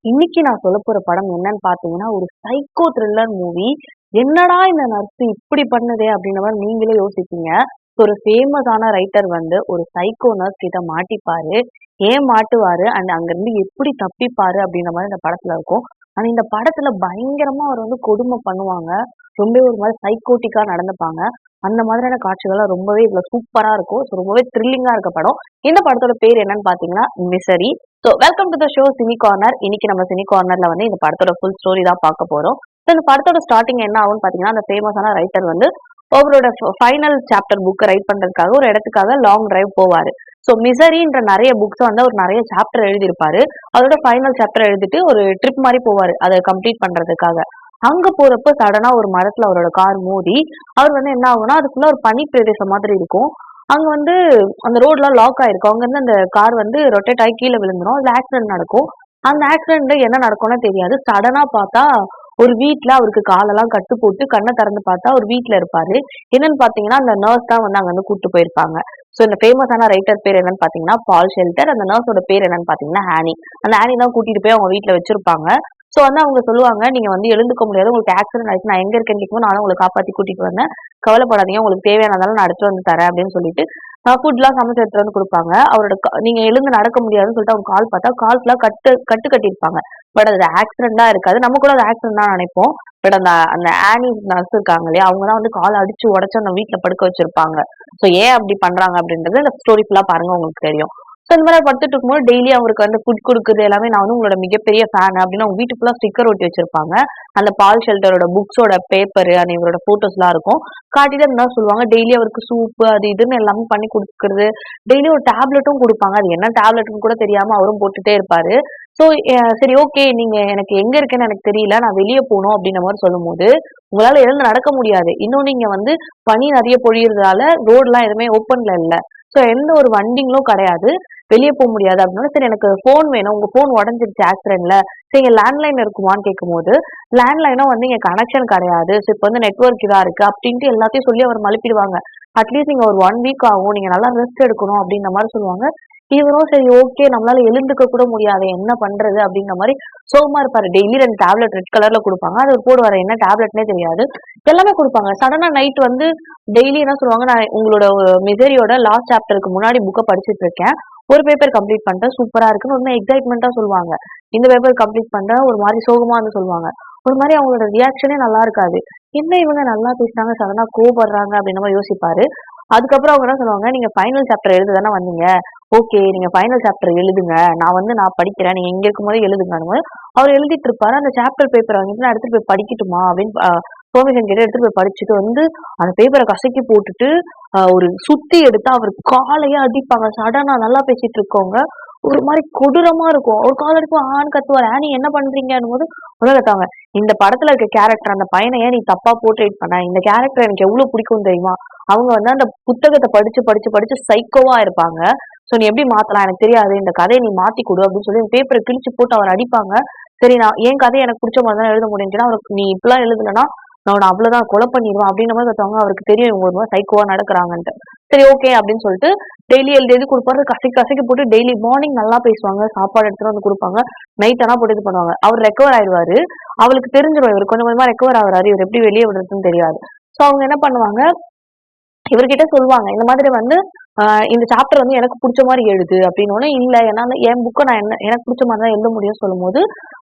இன்னைக்கு நான் சொல்லப் போற படம் என்னன்னு பார்த்தீங்கன்னா, ஒரு சைக்கோ த்ரில்லர் மூவி. என்னடா இந்த நர்ஸ் இப்படி பண்ணுதே! அப்படின்ற மாரி நீங்களே யோசிப்பீங்க. ஒரு ஃபேமஸான ரைட்டர் வந்து ஒரு சைக்கோ நர்ஸ் கிட்ட மாட்டிப்பாரு. ஏன் மாட்டுவாரு? அண்ட் அங்கருந்து எப்படி தப்பிப்பாரு? அப்படின்ற மாரி இந்த படத்துல இருக்கும். ஆனா இந்த படத்துல பயங்கரமா அவர் வந்து கொடுமை பண்ணுவாங்க. ரொம்பவே ஒரு மாரி சைக்கோட்டிக்கா நடந்துப்பாங்க. அந்த மாதிரியான காட்சிகள்லாம் ரொம்பவே இதுல சூப்பரா இருக்கும். ஸோ ரொம்பவே த்ரில்லிங்கா இருக்க படம். இந்த படத்தோட பேர் என்னன்னு பார்த்தீங்கன்னா, Misery. So welcome to the show Cine Corner. இன்னைக்கு நம்ம சினி கார்னர்ல வந்து இந்த படத்தோட ஃபுல் ஸ்டோரி தான் பார்க்க போறோம். ஸோ இந்த படத்தோட ஸ்டார்ட்டிங் என்ன ஆகும்னு பார்த்தீங்கன்னா, அந்த ஃபேமஸான ரைட்டர் வந்து அவரோட ஃபைனல் சாப்டர் புக்க ரைட் பண்றதுக்காக ஒரு இடத்துக்காக லாங் டிரைவ் போவாரு. ஸோ மிசரின்ற நெறைய புக்ஸ வந்து அவர் நெறைய சாப்டர் எழுதியிருப்பாரு. அதோட ஃபைனல் சாப்டர் எழுதிட்டு ஒரு ட்ரிப் மாரி போவாரு. அத கம்ப்ளீட் பண்றதுக்காக. அங்க போறப்ப சடனா ஒரு மரத்துல அவரோட கார் மோதி, அவர் வந்து என்ன ஆகும்னா, அது ஃபுல்லா ஒரு பனி பிரதேசம் மாதிரி இருக்கும். அங்க வந்து அந்த ரோடுலாம் லாக் ஆயிருக்கும். அங்கருந்து அந்த கார் வந்து ரொட்டேட் ஆகி கீழ விழுந்துரும். அதுல ஆக்சிடென்ட் நடக்கும். அந்த ஆக்சிடென்ட்ல என்ன நடக்கும்னே தெரியாது. சடனா பார்த்தா, ஒரு வீட்ல அவருக்கு காலெல்லாம் கட்டு போட்டு கண்ண திறந்து பார்த்தா ஒரு வீட்ல இருப்பாரு. என்னன்னு பார்த்தீங்கன்னா, அந்த நர்ஸ் தான் வந்து அங்க வந்து கூட்டு போயிருப்பாங்க. ஸோ இந்த ஃபேமஸான ரைட்டர் பேர் என்னன்னு பார்த்தீங்கன்னா, பால் ஷெல்டர். அந்த நர்ஸோட பேர் என்னன்னு பார்த்தீங்கன்னா, ஆனி. அந்த ஆனி தான் கூட்டிட்டு போய் அவங்க வீட்ல வச்சிருப்பாங்க. ஸோ வந்து அவங்க சொல்லுவாங்க, "நீங்க வந்து எழுந்துக்க முடியாது. உங்களுக்கு ஆக்சிடென்ட் ஆயிடுச்சு. நான் எங்க இருக்கேன்னு கேட்கும்போது, நானும் உங்கள காப்பாத்தி கூட்டிட்டு வந்தேன். கவலைப்படாதீங்க. உங்களுக்கு தேவையானதெல்லாம் நான் எடுத்துட்டு வந்து தரேன்" அப்படின்னு சொல்லிட்டு, ஃபுட்லாம் சமைச்சு எடுத்துட்டு வந்து குடுப்பாங்க. அவரோட நீங்க எழுந்து நடக்க முடியாதுன்னு சொல்லிட்டு அவங்க கால் பார்த்தா, கால் ஃபுல்லா கட்டு கட்டியிருப்பாங்க. பட் அது ஆக்சிடென்ட்டா இருக்காது. நம்ம கூட அது ஆக்சிடென்ட் தான் நினைப்போம். பட் அந்த அந்த ஆனி நர்ஸ் இருக்காங்க இல்லையா? அவங்க தான் வந்து கால அடிச்சு உடைச்சு அந்த வீட்ல படுக்க வச்சிருப்பாங்க. ஸோ ஏன் அப்படி பண்றாங்க அப்படின்றது இந்த ஸ்டோரி ஃபுல்லா பாருங்க உங்களுக்கு தெரியும். ஸோ இந்த மாரி படுத்துட்டு இருக்கும்போது டெய்லி அவருக்கு வந்து ஃபுட் குடுக்குறது எல்லாமே நான் வந்து உங்களோட மிகப்பெரிய ஃபேன் அப்படின்னு அவங்க வீட்டு ஃபுல்லா ஸ்டிக்கர் ஒட்டி வச்சிருப்பாங்க. அந்த பால் ஷெல்டரோட புக்ஸோட பேப்பரு அண்ட் இவரோட ஃபோட்டோஸ்லாம் இருக்கும். காட்டிட்டு அந்த நர்ஸ் சொல்லுவாங்க, டெய்லி அவருக்கு சூப்பு அது இதுன்னு எல்லாமே பண்ணி குடுக்குறது. டெய்லி ஒரு டேப்லெட்டும் குடுப்பாங்க. அது என்ன டேப்லெட்ன்னு கூட தெரியாம அவரும் போட்டுட்டே இருப்பாரு. ஸோ சரி ஓகே. நீங்க எனக்கு எங்க இருக்கேன்னு எனக்கு தெரியல. நான் வெளிய போணும் அப்படின்ற மாரி சொல்லும்போது, உங்களால எழுந்து நடக்க முடியாது. இன்னொன்னு இங்க வந்து பனி நெறைய பொழியறதால ரோடுலாம் எதுவுமே ஓப்பன்ல இல்ல. ஸோ எந்த ஒரு வண்டிங்களும் கிடையாது. வெளிய போ முடியாது அப்படின்னோனே, சரி எனக்கு ஃபோன் வேணும். உங்க ஃபோன் உடைஞ்சிருச்சு ஆக்சிடென்ட்ல. சரி இங்க லேண்ட்லைன் இருக்குமான்னு கேட்கும்போது, லேண்ட்லைனும் வந்து இங்க கனெக்ஷன் கிடையாது. ஸோ இப்ப வந்து நெட்வொர்க் இதா இருக்கு அப்படின்ட்டு எல்லாத்தையும் சொல்லி அவர் மழுப்பிடுவாங்க. அட்லீஸ்ட் நீங்க ஒரு 1 வீக் ஆகும். நீங்க நல்லா ரெஸ்ட் எடுக்கணும் அப்படின்ற மாரி சொல்லுவாங்க. இவரும் சரி ஓகே. நம்மளால எழுந்துக்க கூட முடியாதே! என்ன பண்றது? அப்படிங்கிற மாரி சோகமா இருப்பாரு. டெய்லி 2 டேப்லெட் ரெட் கலர்ல குடுப்பாங்க. அது போடுவாரு. என்ன டேப்லெட்னே தெரியாது. எல்லாமே குடுப்பாங்க. சடனா நைட் வந்து டெய்லி என்ன சொல்லுவாங்க, நான் உங்களோட மிசரியோட லாஸ்ட் சாப்டருக்கு முன்னாடி புக்க படிச்சுட்டு இருக்கேன். ஒரு பேப்பர் கம்ப்ளீட் பண்ணிட்டேன். சூப்பரா இருக்குன்னு ஒரு மாரி எக்ஸைட்மென்ட்டா சொல்லுவாங்க. இந்த பேப்பர் கம்ப்ளீட் பண்றேன். ஒரு மாரி சோகமா வந்து சொல்லுவாங்க. ஒரு மாரி அவங்களோட ரியாக்ஷனே நல்லா இருக்காது. என்ன இவங்க நல்லா பேசுறாங்க, சடனா கோவப்படுறாங்க அப்படின்ற மாரி யோசிப்பாரு. அதுக்கப்புறம் அவங்க என்ன சொல்லுவாங்க, "நீங்க ஃபைனல் சாப்டர் எழுத தானே வந்தீங்க. ஓகே. நீங்க ஃபைனல் சாப்டர் எழுதுங்க. நான் படிக்கிறேன். நீங்க இங்க இருக்கும்போதே எழுதுங்கன்னும்போது, அவர் எழுதிட்டு இருப்பாரு. அந்த சாப்டர் பேப்பர வாங்கிட்டு நான் எடுத்துட்டு போய் படிக்கட்டுமா? அப்படின்னு பெர்மிஷன் கேட்டு எடுத்துட்டு போய் படிச்சுட்டு வந்து, அந்த பேப்பர கசக்கி போட்டுட்டு, ஒரு சுத்தி எடுத்து அவர் காலையே அடிப்பாங்க. சடனா நல்லா பேசிட்டு இருக்கவங்க, ஒரு மாரி கொடூரமா இருக்கும். அவர் கால எடுத்து ஆன்னு கத்துவாரு. "ஆனி என்ன பண்றீங்கன்னும்போது" உடனே கத்துவாங்க. "இந்த படத்துல இருக்க கேரக்டர் அந்த பையன ஏன் நீ தப்பா போர்ட்ரேட் பண்ண? இந்த கேரக்டர் எனக்கு எவ்வளவு பிடிக்கும் தெரியுமா?" அவங்க வந்து அந்த புத்தகத்த படிச்சு, படிச்சு, படிச்சு சைக்கோவா இருப்பாங்க. "சோ நீ எப்படி மாத்தலாம்? எனக்கு தெரியாது. இந்த கதைய நீ மாத்தி குடு" அப்படின்னு சொல்லி அந்த பேப்பர கிழிச்சு போட்டு அவர அடிப்பாங்க. சரி நான் என் கதைய எனக்கு புடிச்ச மாரி தான் எழுத முடியும்ன்னு அவருக்கு "நீ இப்படிலாம் எழுதலன்னா, நான் உன்ன அவ்வளவுதான் கொலை பண்ணிருவேன்" அப்படின்ற மாரி கத்துவாங்க. அவருக்கு தெரியும் இவங்க ஒரு மாரி சைக்கோவா நடக்குறாங்கன்ட்டு. சரி ஓகே அப்படின்னு சொல்லிட்டு டெய்லி எழுதி எழுதி குடுப்பாரு. கசக்கி கசக்கி போட்டு டெய்லி மார்னிங் நல்லா பேசுவாங்க. சாப்பாடு எடுத்துட்டு வந்து குடுப்பாங்க. நைட் ஆனா போட்டு இது பண்ணுவாங்க. அவர் ரெக்கவர் ஆயிருவாரு. அவளுக்கு தெரிஞ்சிரும் இவரு கொஞ்சம் கொஞ்சமா ரெக்கவர் ஆகுறாரு. இவரு எப்படி வெளிய விடுறதுன்னு தெரியாது. சோ அவங்க என்ன பண்ணுவாங்க, இவர்கிட்ட சொல்லுவாங்க. இந்த மாதிரி வந்து இந்த சாப்டர் வந்து எனக்கு புடிச்ச மாரி எழுது அப்டின்னோனே, இல்ல என்னால என் புக்க நான் எனக்கு புடிச்ச மாரி தான் எழுத முடியும்னு சொல்லும்போது,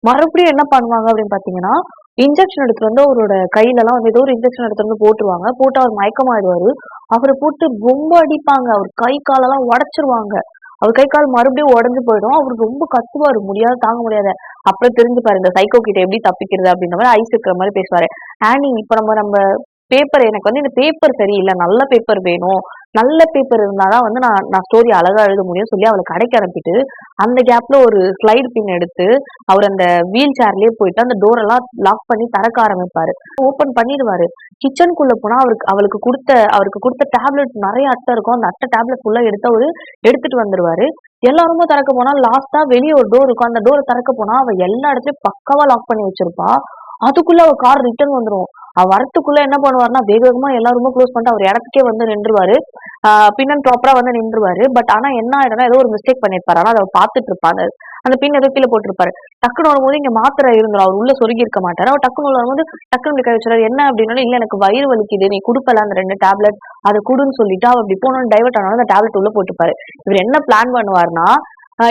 மறுபடியும் என்ன பண்ணுவாங்க அப்டின்னு பார்த்தீங்கன்னா, இன்ஜெக்ஷன் எடுத்துட்டு வந்து அவரோட கையிலலாம் வந்து ஏதோ ஒரு இன்ஜெக்ஷன் எடுத்துட்டு வந்து போட்டுருவாங்க. போட்டு அவர் மயக்கமாயிடுவாரு. அவர போட்டு ரொம்ப அடிப்பாங்க. அவர் கை காலெல்லாம் உடைச்சிருவாங்க. அவர் கை, கால் மறுபடியும் உடைஞ்சு போயிடும். அவரு ரொம்ப கத்துவாரு. முடியாது தாங்க முடியாது. அப்புறம் தெரிஞ்சுப்பாரு இந்த சைக்கோ கிட்ட எப்படி தப்பிக்கிறது அப்டின்ற மாரி ஐஸ் வைக்கிற மாரி பேசுவாரு. ஆனி இப்ப நம்ம பேப்பர் எனக்கு வந்து இந்த பேப்பர் சரியில்ல. நல்ல பேப்பர் வேணும். நல்ல பேப்பர் இருந்தா தான் வந்து நான் நான் ஸ்டோரி அழகா எழுத முடியும்னு சொல்லி அவள கடைக்கு அனுப்பிட்டு, அந்த கேப்ல ஒரு ஸ்லைடு பின் எடுத்து, அவர் அந்த வீல் சேர்லயே போயிட்டு அந்த டோரெல்லாம் லாக் பண்ணி திறக்க ஆரம்பிப்பாரு. ஓப்பன் பண்ணிடுவாரு. கிச்சனுக்குள்ள போனா அவருக்கு குடுத்த டேப்லெட் நெறைய அட்டை இருக்கும். அந்த அட்டை டேப்லெட் ஃபுல்லா எடுத்து அவரு எடுத்துட்டு வந்துருவாரு. எல்லாருமே திறக்க போனா லாஸ்ட்டா வெளிய ஒரு டோர் இருக்கும். அந்த டோர திறக்க போனா அவ எல்லா இடத்துலயும் பக்காவா லாக் பண்ணி வச்சிருப்பா. அதுக்குள்ள அவ கார் ரிட்டர்ன் வந்துரும். அவர் வரத்துக்குள்ள என்ன பண்ணுவாருன்னா வேக வேகமா எல்லா ரூமும் க்ளோஸ் பண்ணிட்டு அவர் இடத்துக்கே வந்து நின்றுவாரு. பின் அண்ட் ப்ராப்பரா வந்து நின்றுவாரு. பட் ஆனா என்ன ஆயிடும்னா ஏதோ ஒரு மிஸ்டேக் பண்ணிருப்பாரு. ஆனா அதை அவர் பார்த்துட்டு இருப்பாரு. அந்த பின் ஏதோ கீழே போட்டிருப்பாரு. டக்குன்னு வரும்போது இங்க மாத்திரை இருந்துரும். அவர் உள்ள சொருகி இருக்க மாட்டாரு. அவர் டக்குன்னு வரும்போது டக்குன்னு இப்படி கை வச்சுறாரு. என்ன அப்படின்னா, இல்ல எனக்கு வயிறு வலிக்குது, நீ குடுப்பல அந்த 2 டேப்லெட் அதை குடுன்னு சொல்லிட்டு அவர் அப்படி போனோன்னு டைவர்ட் ஆனாலும் அந்த டேப்லெட் உள்ள போட்டுப்பாரு. இவர் என்ன பிளான் பண்ணுவாருன்னா,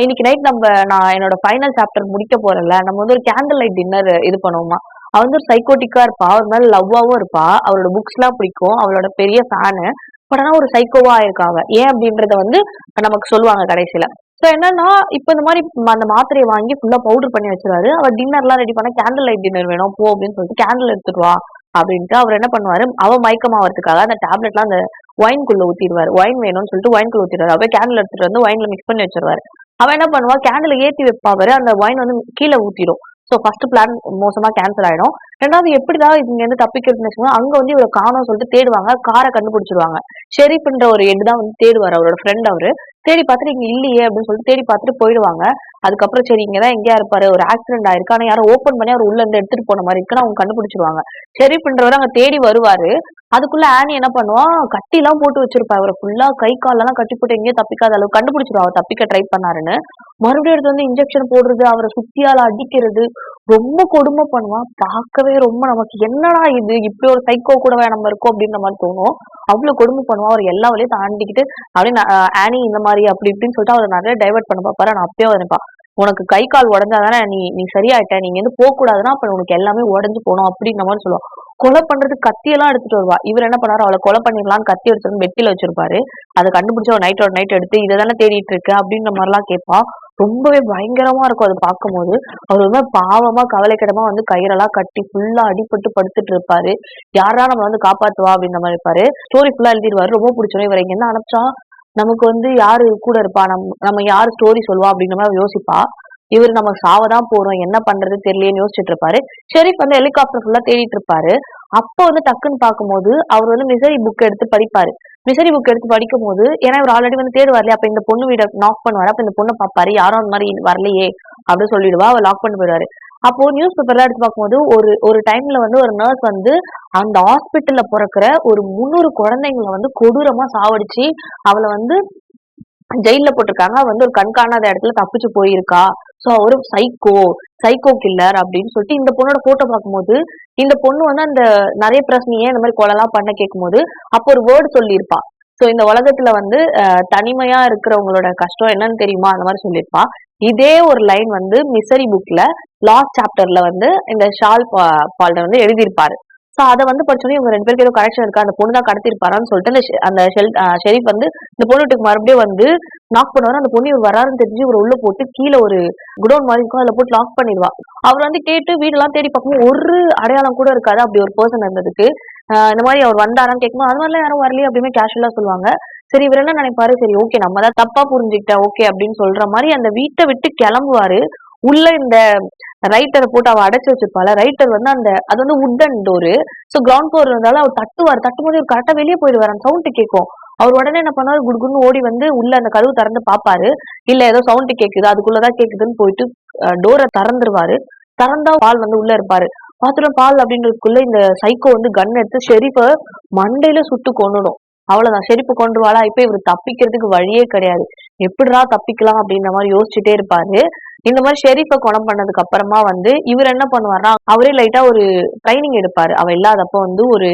இன்னைக்கு நைட் நான் என்னோட ஃபைனல் சாப்டர் முடிக்க போறேன்ல, நம்ம வந்து ஒரு கேண்டில் லைட் டின்னர் இது பண்ணுவோமா. அவ வந்து ஒரு சைக்கோட்டிக்கா இருப்பா. அவர் மேல லவ்வாவும் இருப்பா. அவளோட புக்ஸ் எல்லாம் பிடிக்கும். அவளோட பெரிய ஃபேனு. பட் ஆனா ஒரு சைக்கோவா இருக்கா அவ. ஏன் அப்படின்றத வந்து நமக்கு சொல்லுவாங்க கடைசியில. சோ என்னன்னா, இப்ப இந்த மாதிரி அந்த மாத்திரையை வாங்கி ஃபுல்லா பவுடர் பண்ணி வச்சிருவாரு. அவர் டின்னர்லாம் ரெடி பண்ண கேண்டில் லைட் டின்னர் வேணும் போ அப்படின்னு சொல்லிட்டு கேண்டில் எடுத்துட்டு வா அப்படின்ட்டு அவர் என்ன பண்ணுவாரு, அவ மயக்கமாவறதுக்காக அந்த டேப்லெட்லாம் அந்த ஒயின்குள்ள ஊத்திடுவாரு. ஒயின் வேணும்னு சொல்லிட்டு ஒயின்குள்ள ஊத்திடுவாரு. அப்படியே கேண்டில் எடுத்துட்டு வந்து ஒயின்ல மிக்ஸ் பண்ணி வச்சிருவாரு. அவன் என்ன பண்ணுவா, கேண்டில் ஏத்தி வைப்பா அவரு. அந்த ஒயின் வந்து கீழே ஊத்திடும். சோ ஃபர்ஸ்ட் பிளான் மோசமா கேன்சல் ஆயிடும். ரெண்டாவது எப்படிதான் இங்க இருந்து தப்பிக்கிறதுன்னு வச்சுக்கோங்க, அங்க வந்து இவரை காணோம்னு சொல்லிட்டு தேடுவாங்க. காரை கண்டுபிடிச்சிருவாங்க. ஷெரீப்ன்ற ஒரு ஹெட் தான் வந்து தேடுவாரு. அவரோட ஃப்ரெண்ட் அவரு. தேடி பார்த்துட்டு இங்க இல்லையே அப்படின்னு சொல்லிட்டு தேடி பார்த்துட்டு போயிடுவாங்க. அதுக்கப்புறம் சரி இங்கதான் எங்கேயா இருப்பாரு, ஒரு ஆக்சிடென்ட் ஆயிருக்கு. ஆனா யாரும் ஓப்பன் பண்ணி அவர் உள்ள இருந்து எடுத்துட்டு போன மாதிரி இருக்குன்னு அவங்க கண்டுபிடிச்சிருவாங்க. ஷெரீப்ன்றவர் அங்க தேடி வருவாரு. அதுக்குள்ள ஆனி என்ன பண்ணுவா, கட்டி எல்லாம் போட்டு வச்சிருப்பா. அவரை ஃபுல்லா கை கால் எல்லாம் கட்டி போட்டு எங்கேயும் தப்பிக்காத அளவுக்கு கண்டுபிடிச்சிருவா அவர் தப்பிக்க ட்ரை பண்ணாருன்னு. மறுபடியும் எடுத்து வந்து இன்ஜெக்ஷன் போடுறது, அவரை சுத்தியால அடிக்கிறது, ரொம்ப கொடுமை பண்ணுவான். பார்க்கவே ரொம்ப நமக்கு என்னடா இது, இப்படி ஒரு சைக்கோ கூடவா நம்ம இருக்கோம் அப்படின்ற மாதிரி தோணும். அவ்வளவு கொடுமை பண்ணுவான். அவர் எல்லா வழியும் தாண்டிக்கிட்டு அப்படியே ஆனி இந்த மாதிரி அப்படி இப்படின்னு சொல்லிட்டு அவர் நிறைய டைவர்ட் பண்ண பாப்பாரு. நான் அப்பயே நினைப்பா, உனக்கு கை கால் உடஞ்சாதானே நீ சரியாயிட்ட, நீங்க வந்து போக கூடாதுன்னா அப்ப உனக்கு எல்லாமே உடஞ்சு போகணும் அப்படின்ற மாதிரி சொல்லுவா. கொலை பண்றதுக்கு கத்தியெல்லாம் எடுத்துட்டு வருவா. இவர் என்ன பண்ணாரு, அவளை கொலை பண்ணிடலாம்னு கத்தி எடுத்து வந்து பெட்டில வச்சிருப்பாரு. அதை கண்டுபிடிச்சு ஒரு நைட்டோட நைட் எடுத்து இதை தானே தேடிட்டு இருக்கு அப்படின்ற மாதிரி எல்லாம் கேட்பா. ரொம்பவே பயங்கரமா இருக்கும் அது பார்க்கும்போது. அவர் ரொம்ப பாவமா கவலைக்கிடமா வந்து கயிறெல்லாம் கட்டி ஃபுல்லா அடிபட்டு படுத்துட்டு இருப்பாரு. யாரா நம்ம வந்து காப்பாத்துவா அப்படின்ற மாதிரி இருப்பாரு. ஸ்டோரி ஃபுல்லா எழுதிடுவாரு. ரொம்ப பிடிச்சோம். இவரை இங்க என்ன அனுப்பிச்சா நமக்கு வந்து யாரு கூட இருப்பா, நம்ம யாரு ஸ்டோரி சொல்லுவா அப்படின்ற மாதிரி யோசிப்பா. இவர் நம்ம சாவதான் போறோம், என்ன பண்றது தெரியலையேன்னு யோசிச்சுட்டு இருப்பாரு. ஷெரீப் வந்து ஹெலிகாப்டர் ஃபுல்லா தேடிட்டு இருப்பாரு. அப்ப வந்து டக்குன்னு பார்க்கும்போது அவர் வந்து மிசரி புக் எடுத்து படிப்பாரு. மிசரி புக் எடுத்து படிக்கும் போது, ஏன்னா இவர் ஆல்ரெடி வந்து தேடுவார் இல்லையா, அப்ப இந்த பொண்ணு வீட நாக் பண்ணுவாரு. அப்ப இந்த பொண்ணை பாப்பாரு, யாரும் அந்த மாதிரி வரலையே அப்படின்னு சொல்லிடுவா. அவர் லாக் பண்ணி போயிடுவாரு. அப்போ நியூஸ் பேப்பர்லாம் எடுத்து பார்க்கும்போது ஒரு ஒரு டைம்ல வந்து ஒரு நர்ஸ் வந்து அந்த ஹாஸ்பிட்டல்ல பிறக்கிற ஒரு 300 குழந்தைங்களை வந்து கொடூரமா சாவடிச்சு அவளை வந்து ஜெயில போட்டிருக்காங்க. வந்து ஒரு கண்காணாத இடத்துல தப்பிச்சு போயிருக்கா. சோ அவரு சைக்கோ கில்லர் அப்படின்னு சொல்லிட்டு இந்த பொண்ணோட போட்டோ பார்க்கும்போது, இந்த பொண்ணு வந்து அந்த நிறைய பிரச்சனையே இந்த மாதிரி கொலை எல்லாம் பண்ண கேட்கும்போது அப்போ ஒரு வேர்டு சொல்லியிருப்பா. சோ இந்த உலகத்துல வந்து தனிமையா இருக்கிறவங்களோட கஷ்டம் என்னன்னு தெரியுமா அந்த மாதிரி சொல்லியிருப்பா. இதே ஒரு லைன் வந்து மிசரி புக்ல லாஸ்ட் சாப்டர்ல வந்து இந்த பால்ட வந்து எழுதியிருப்பாரு. சோ அதை வந்து படிச்சோன்னே இவங்க 2 பேருக்கு ஏதோ கனெக்ஷன் இருக்கா, அந்த பொண்ணு தான் கடத்திருப்பாரான்னு சொல்லிட்டு அந்த ஷெரீப் வந்து இந்த பொண்ணு வீட்டுக்கு மறுபடியும் வந்து நாக் பண்ணுவாரு. அந்த பொண்ணு இவர் வராருன்னு தெரிஞ்சு இவர் உள்ள போட்டு கீழே ஒரு குடோன் மாதிரி இருக்கும், அதுல போட்டு லாக் பண்ணிடுவா. அவர் வந்து கேட்டு வீடெல்லாம் தேடி பார்க்கும்போது ஒரு அடையாளம் கூட இருக்காது. அப்படி ஒரு பர்சன் இருந்ததுக்கு இந்த மாதிரி அவர் வந்தாரான்னு கேட்கும்போது அது மாதிரிலாம் யாரும் வரலையே அப்படின்னு கேஷுவலா சொல்லுவாங்க. சரி இவர் என்ன நினைப்பாரு, சரி ஓகே நம்ம தான் தப்பா புரிஞ்சுக்கிட்டேன் ஓகே அப்படின்னு சொல்ற மாதிரி அந்த வீட்டை விட்டு கிளம்புவாரு. உள்ள இந்த ரைட்டரை போட்டு அவ அடைச்சு வச்சிருப்பாள, ரைட்டர் வந்து அது வந்து wooden door. So ground floor இருந்தாலும் அவர் தட்டும்போது இவர் கரெக்டா வெளியே போயிடுவாரு. அந்த சவுண்ட் கேட்கும். அவர் உடனே என்ன பண்ணுவாரு, குடுகுன்னு ஓடி வந்து உள்ள அந்த கதவு திறந்து பாப்பாரு. இல்ல ஏதோ சவுண்ட் கேக்குது, அதுக்குள்ளதான் கேக்குதுன்னு போயிட்டு டோரை திறந்துருவாரு. திறந்தா பால் வந்து உள்ள இருப்பாரு. பாத்துட்டு பால் அப்படின்றதுக்குள்ள இந்த சைக்கோ வந்து கன் எடுத்து ஷெரீஃப மண்டையில சுட்டு கொன்னுடும். அவ்வளவுதான், ஷெரீஃப கொன்றுவாளா. இப்ப இவர் தப்பிக்கிறதுக்கு வழியே கிடையாது. எப்படிடா தப்பிக்கலாம் அப்படின்ற மாதிரி யோசிச்சுட்டே இருப்பாரு. இந்த மாதிரி ஷெரீஃபை கொலை பண்ணதுக்கு அப்புறமா வந்து இவர் என்ன பண்ணுவாருன்னா, அவரே லைட்டா ஒரு ட்ரைனிங் எடுப்பாரு. அவ இல்லாதப்ப வந்து ஒரு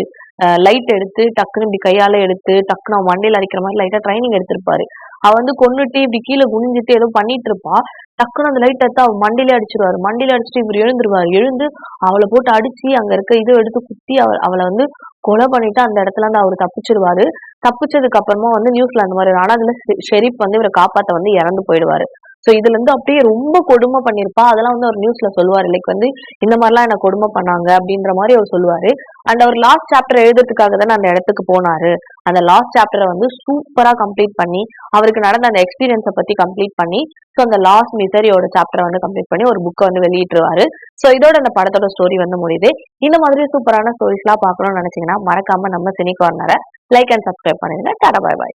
லைட் எடுத்து டக்குன்னு இப்படி கையால எடுத்து டக்குன்னு அவன் மண்டையில அடிக்கிற மாதிரி லைட்டா ட்ரைனிங் எடுத்திருப்பாரு. அவ வந்து கொன்னுட்டு இப்படி கீழே குனிஞ்சிட்டு ஏதோ பண்ணிட்டு இருப்பா. டக்குன்னு அந்த லைட் எடுத்து அவ மண்டையிலே அடிச்சிருவாரு. மண்டையில அடிச்சுட்டு இவர் எழுந்துருவாரு. எழுந்து அவளை போட்டு அடிச்சு அங்க இருக்க இதை எடுத்து குத்தி அவளை வந்து கொலை பண்ணிட்டு அந்த இடத்துல இருந்து அவரு தப்பிச்சிருவாரு. தப்பிச்சதுக்கு அப்புறமா வந்து நியூஸ்ல அந்த மாதிரி, ஆனா அதுல ஷெரீப் வந்து இவரை காப்பாத்த வந்து இறந்து போயிடுவாரு. சோ இதுல இருந்து அப்படியே ரொம்ப கொடுமை பண்ணிருப்பா. அதெல்லாம் வந்து அவர் நியூஸ்ல சொல்லுவாரு. லைக் வந்து இந்த மாதிரிலாம் என்ன கொடுமை பண்ணாங்க அப்படின்ற மாதிரி அவர் சொல்லுவாரு. அண்ட் அவர் லாஸ்ட் சாப்டர் எழுதுறதுக்காக தானே அந்த இடத்துக்கு போனாரு. அந்த லாஸ்ட் சாப்டரை வந்து சூப்பரா கம்ப்ளீட் பண்ணி அவருக்கு நடந்த அந்த எக்ஸ்பீரியன்ஸை பத்தி கம்ப்ளீட் பண்ணி ஸோ அந்த லாஸ்ட் மிசரியோட சாப்டரை வந்து கம்ப்ளீட் பண்ணி ஒரு புக்கை வந்து வெளியிட்டுருவாரு. ஸோ இதோட அந்த படத்தோட ஸ்டோரி வந்து முடியுது. இந்த மாதிரி சூப்பரான ஸ்டோரிஸ் எல்லாம் பார்க்கணும்னு நினைச்சீங்கன்னா மறக்காம நம்ம சினி கார்னரை லைக் அண்ட் சப்ஸ்கிரைப் பண்ணிடுங்க. டாடா பாய் பாய்.